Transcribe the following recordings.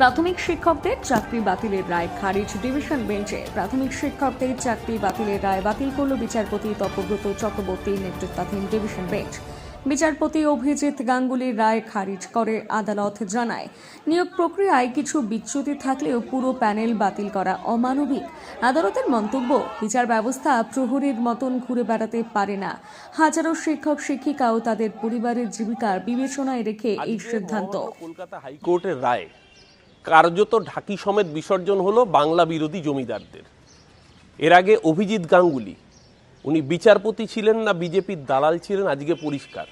প্রাথমিক শিক্ষকদের চাকরি বাতিলের রায় খারিজ ডিভিশন বেঞ্চে। প্রাথমিক শিক্ষকদের চাকরি বাতিলের রায় বাতিল করল বিচারপতি তপব্রত চক্রবর্তীর নেতৃত্বাধীন ডিভিশন বেঞ্চ। বিচারপতি অভিজিৎ গাঙ্গুলির রায় খারিজ করে আদালত জানায়, নিয়োগ প্রক্রিয়ায় কিছু বিচ্যুতি থাকলেও পুরো প্যানেল বাতিল করা অমানবিক। আদালতের মন্তব্য, বিচার ব্যবস্থা প্রহরীর মতন ঘুরে বেড়াতে পারে না। হাজারো শিক্ষক শিক্ষিকা ও তাদের পরিবারের জীবিকার বিবেচনায় রেখে এই সিদ্ধান্ত। কলকাতা হাইকোর্টের রায় কার্যত ঢাকি সমেত বিসর্জন হলো বাংলা বিরোধী জমিদারদের। এর আগে অভিজিৎ গাঙ্গুলি, উনি বিচারপতি ছিলেন না বিজেপির দালাল ছিলেন আজকে পরিষ্কার।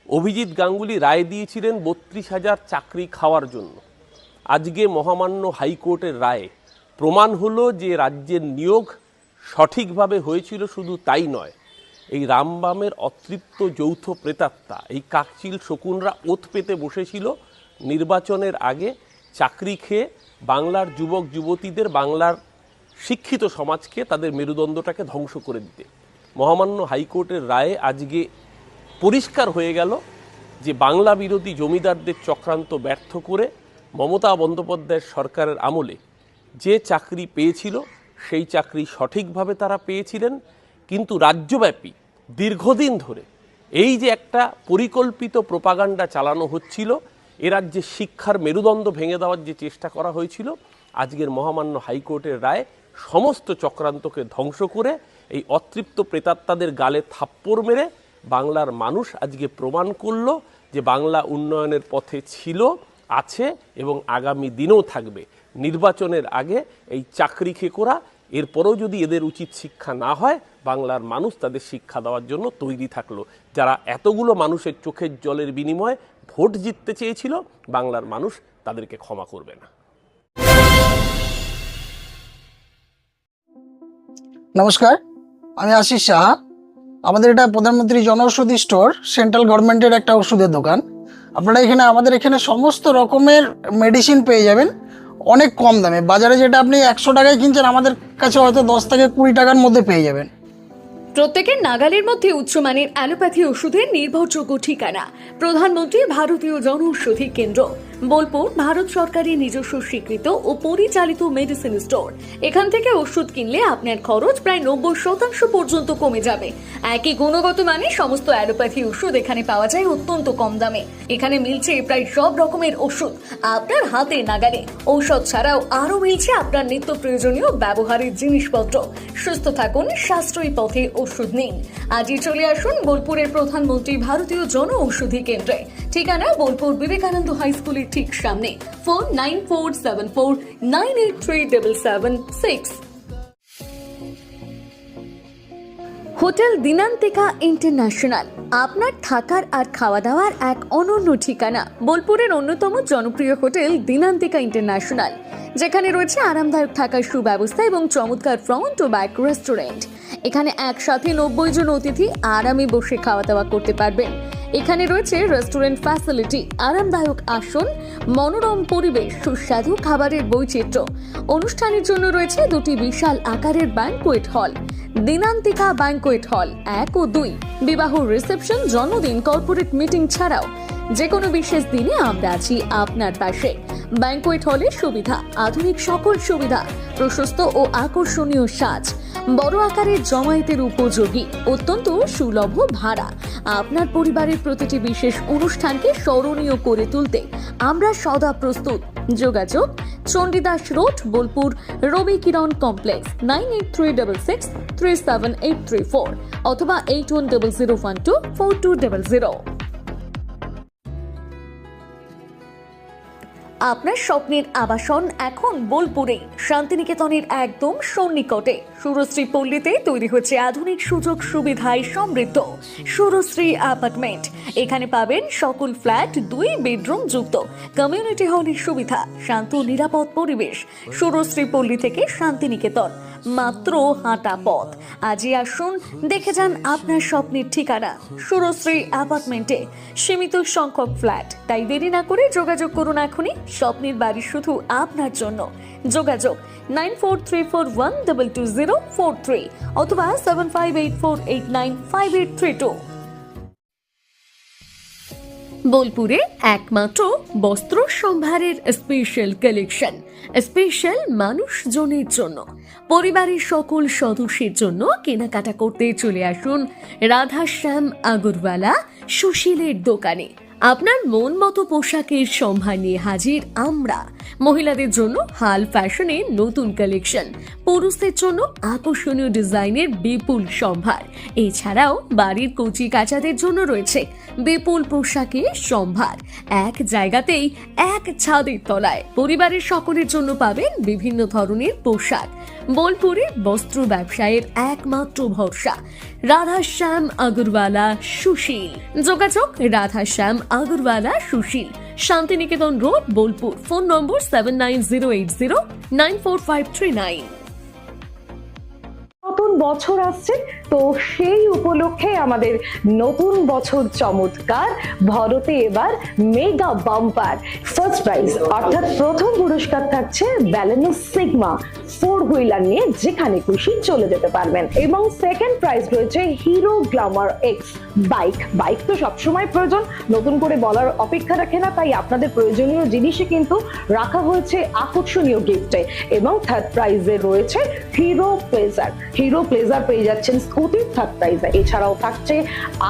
অভিজিৎ গাঙ্গুলি রায় দিয়েছিলেন 32,000 চাকরি খাওয়ার জন্য। আজকে মহামান্য হাইকোর্টের রায়ে প্রমাণ হলো যে রাজ্যের নিয়োগ সঠিকভাবে হয়েছিল। শুধু তাই নয়, এই রামবামের অতৃপ্ত যৌথ প্রেতাত্মা, এই কাকচিল শকুনরা ওত পেতে বসেছিল নির্বাচনের আগে চাকরি খেয়ে বাংলার যুবক যুবতীদের, বাংলার শিক্ষিত সমাজকে, তাদের মেরুদণ্ডটাকে ধ্বংস করে দিতে। মহামান্য হাইকোর্টের রায়ে আজকে পরিষ্কার হয়ে গেল যে বাংলা বিরোধী জমিদারদের চক্রান্ত ব্যর্থ করে মমতা বন্দ্যোপাধ্যায়ের সরকারের আমলে যে চাকরি পেয়েছিল সেই চাকরি সঠিকভাবে তারা পেয়েছিলেন। কিন্তু রাজ্যব্যাপী দীর্ঘদিন ধরে এই যে একটা পরিকল্পিত প্রোপাগান্ডা চালানো হচ্ছিল, এ রাজ্যে শিক্ষার মেরুদণ্ড ভেঙে দেওয়ার যে চেষ্টা করা হয়েছিল, আজকের মহামান্য হাইকোর্টের রায় সমস্ত চক্রান্তকে ধ্বংস করে এই অতৃপ্ত প্রেতাত্মাদের গালে থাপ্পড় মেরে বাংলার মানুষ আজকে প্রমাণ করল যে বাংলা উন্নয়নের পথে ছিল, আছে এবং আগামী দিনেও থাকবে। নির্বাচনের আগে এই চাকরি খেকোরা, এরপরেও যদি এদের উচিত শিক্ষা না হয়, বাংলার মানুষ তাদের শিক্ষা দেওয়ার জন্য তৈরি থাকলো। যারা এতগুলো মানুষের চোখের জলের বিনিময়ে ভোট জিততে চেয়েছিল, বাংলার মানুষ তাদেরকে ক্ষমা করবে না। নমস্কার, আমি আশিস সাহা। আমাদের এটা প্রধানমন্ত্রী জনঔষধি স্টোর, সেন্ট্রাল গভর্নমেন্টের একটা ওষুধের দোকান। আপনারা আমাদের এখানে সমস্ত রকমের মেডিসিন পেয়ে যাবেন অনেক কম দামে। বাজারে যেটা আপনি 100 টাকায় কিনছেন, আমাদের কাছে হয়তো 10 থেকে 20 টাকার মধ্যে পেয়ে যাবেন। প্রত্যেকের নাগালের মধ্যে উচ্চমানের অ্যালোপ্যাথি ওষুধের নির্ভরযোগ্য ঠিকানা প্রধানমন্ত্রী ভারতীয় জনঔষধি কেন্দ্র, বোলপুর, ভারত সরকারের নিজস্ব স্বীকৃত ও পরিচালিত মেডিসিন স্টোর। এখান থেকে ওষুধ কিনলে আপনার খরচ প্রায় 90% পর্যন্ত কমে যাবে। একই গুণগত মানে সমস্ত অ্যালোপ্যাথি ওষুধ এখানে পাওয়া যায় অত্যন্ত কম দামে। এখানে মিলছে প্রায় সব রকমের ওষুধ আপনার হাতে নাগালে। ঔষধ ছাড়াও আরও মিলছে আপনার নিত্য প্রয়োজনীয় ব্যবহারের জিনিসপত্র। সুস্থ থাকুন, সাশ্রয়ী পথে ওষুধ নিন। আজই চলে আসুন বোলপুরের প্রধানমন্ত্রী ভারতীয় জনঔষধি কেন্দ্রে। ঠিকানা বোলপুর বিবেকানন্দ হাই স্কুলের ঠিক সামনে। ফোন 9474983776। হোটেল দিনান্তিকা ইন্টারন্যাশনাল আপনার থাকার আর খাওয়া দাওয়ার এক অনন্য ঠিকানা। বোলপুরের অন্যতম জনপ্রিয় হোটেল দিনান্তিকা ইন্টারন্যাশনাল, যেখানে রয়েছে আরামদায়ক থাকার সুব্যবস্থা এবং চমৎকার ফ্রন্ট ও ব্যাক রেস্টুরেন্ট। এখানে একসাথে 90 জন অতিথি আরামে বসে খাওয়া দাওয়া করতে পারবেন। এখানে রয়েছে রেস্টুরেন্ট ফ্যাসিলিটি, আরামদায়ক আসন, মনোরম পরিবেশ, সুস্বাদু খাবারের বৈচিত্র্য। অনুষ্ঠানের জন্য রয়েছে 2টি বিশাল আকারের banquet hall, Dinantika banquet hall 1 ও 2। বিবাহ, রিসেপশন, জন্মদিন, কর্পোরেট মিটিং ছাড়াও যে কোনো বিশেষ দিনে আমরা আছি আপনার পাশে। ব্যাংকোয়েট হলের সুবিধা, আধুনিক সকল সুবিধা, প্রশস্ত ও আকর্ষণীয় সাজ, বড় আকারের জমায়েতের উপযোগী, অত্যন্ত সুলভ ভাড়া। আপনার পরিবারের প্রতিটি বিশেষ অনুষ্ঠানকে স্মরণীয় করে তুলতে আমরা সদা প্রস্তুত। যোগাযোগ চণ্ডীদাস রোড, বোলপুর, রবি কিরণ কমপ্লেক্স, 9836637834 অথবা 8100124200। আপনার স্বপ্নের আবাসন এখন বোলপুরে, শান্তিনিকেতনের একদম সন্নিকটে সুরশ্রী পল্লীতে তৈরি হচ্ছে আধুনিক সুযোগ সুবিধায় সমৃদ্ধ সুরশ্রী অ্যাপার্টমেন্ট। এখানে পাবেন সকল ফ্ল্যাট 2 বেডরুম যুক্ত, কমিউনিটি হলের সুবিধা, শান্ত নিরাপদ পরিবেশ। সুরশ্রী পল্লী থেকে শান্তিনিকেতন মাত্র হাঁটা পথ। আজই আসুন, দেখে যান আপনার স্বপ্নের ঠিকানা সুরশ্রী অ্যাপার্টমেন্টে। সীমিত সংখ্যক ফ্ল্যাট, তাই দেরি না করে যোগাযোগ করুন এখনই। স্বপ্নের বাড়ি শুধু আপনার জন্য। যোগাযোগ 9434122043 অথবা 7584895832। বোলপুরে একমাত্র বস্ত্র সম্ভারের স্পেশাল কালেকশন, স্পেশাল মানুষজনের জন্য, পরিবারের সকল সদস্যের জন্য কেনাকাটা করতে চলে আসুন রাধাশ্যাম আগরওয়ালা সুশীলের দোকানে। আপনার মন মতো পোশাকের সম্ভার নিয়ে হাজির আমরা। মহিলাদের জন্য হাল ফ্যাশনের নতুন কালেকশন, পুরুষদের জন্য আকর্ষণীয় ডিজাইনের বিপুল সম্ভার, এছাড়াও বাড়ির কচি কাচাদের জন্য রয়েছে বিপুল পোশাকের সম্ভার। এক জায়গাতেই এক ছাদের তলায় পরিবারের সকলের জন্য পাবেন বিভিন্ন ধরনের পোশাক। বোলপুরে বস্ত্র ব্যবসায়ের একমাত্র ভরসা রাধাশ্যাম আগরওয়ালা সুশীল। যোগাযোগ Radhashyam Agarwala Sushil, Santiniketan road, Bolpur. Phone number 7908094539। নতুন বছর আসছে, তো সেই উপলক্ষে আমাদের নতুন বছর চমৎকার ভরতে এবার মেগা বাম্পার ফার্স্ট প্রাইজ, অর্থাৎ প্রথম পুরস্কার থাকছে ব্যালেনো সিগমা 4 হুইলার নিয়ে যেখানে খুশি চলে যেতে পারবেন, এবং সেকেন্ড প্রাইজ রয়েছে হিরো গ্ল্যামার এক্স বাইক তো সবসময় প্রয়োজন, নতুন করে বলার অপেক্ষা রাখে না, তাই আপনাদের প্রয়োজনীয় জিনিসে কিন্তু রাখা হয়েছে আকর্ষণীয় গিফটে। এবং থার্ড প্রাইজে রয়েছে হিরো প্লেজার পেয়ে যাচ্ছেন স্কুটি থার্ড প্রাইজে। এছাড়াও থাকছে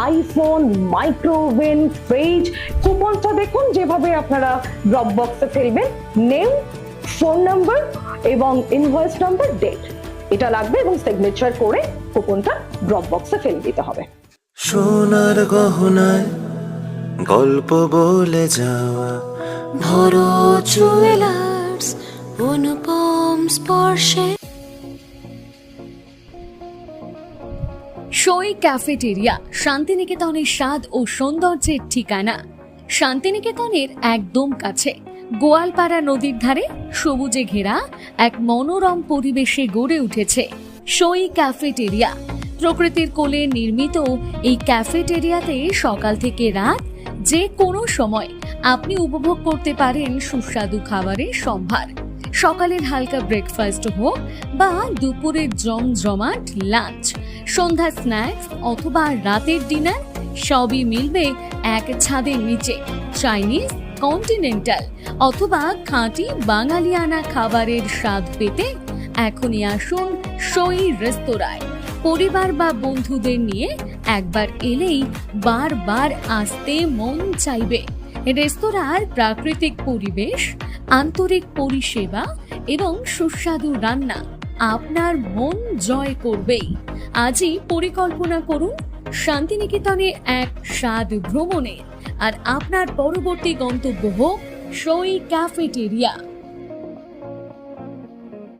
আইফোন, মাইক্রোওভেন, ফ্রিজ। কুপনটা দেখুন যেভাবে আপনারা ড্রপ বক্সে ফেলবেন, নেম, ফোন নাম্বার এবং ইনভয়েস নাম্বার, ডেট এটা লাগবে, এবং সিগনেচার করে কুপনটা ড্রপ বক্সে ফেলে দিতে হবে। সোনার গহনায় গল্প বলে যাওয়া ভরো জুয়েলার্স অনুপম স্পর্শে। সই ক্যাফেটেরিয়া, শান্তিনিকেতনের স্বাদ ও সৌন্দর্যের ঠিকানা। শান্তিনিকেতনের একদম কাছে গোয়ালপাড়া নদীর ধারে সবুজে ঘেরা এক মনোরম পরিবেশে গড়ে উঠেছে সই ক্যাফেটেরিয়া। প্রকৃতির কোলে নির্মিত এই ক্যাফেটেরিয়াতে সকাল থেকে রাত যে কোনো সময় আপনি উপভোগ করতে পারেন সুস্বাদু খাবারের সম্ভার। সকালের হালকা ব্রেকফাস্ট হোক বা দুপুরের জমজমাট লাঞ্চ, সন্ধ্যার স্ন্যাক্স অথবা রাতের ডিনার, সবই মিলবে এক ছাদের নিচে। চাইনিজ, কন্টিনেন্টাল অথবা খাঁটি বাঙালিয়ানা খাবারের স্বাদ পেতে এখনই আসুন সই রেস্তোরাঁয়। পরিবার বা বন্ধুদের নিয়ে একবার এলেই বারবার আসতে মন চাইবে। রেস্তোরাঁর প্রাকৃতিক পরিবেশ, আন্তরিক পরিষেবা এবং সুস্বাদু রান্না আপনার মন জয় করবেই। আজই পরিকল্পনা করুন শান্তিনিকেতনে এক স্বাদ ভ্রমণের, আর আপনার পরবর্তী গন্তব্য হোক সই ক্যাফেটেরিয়া।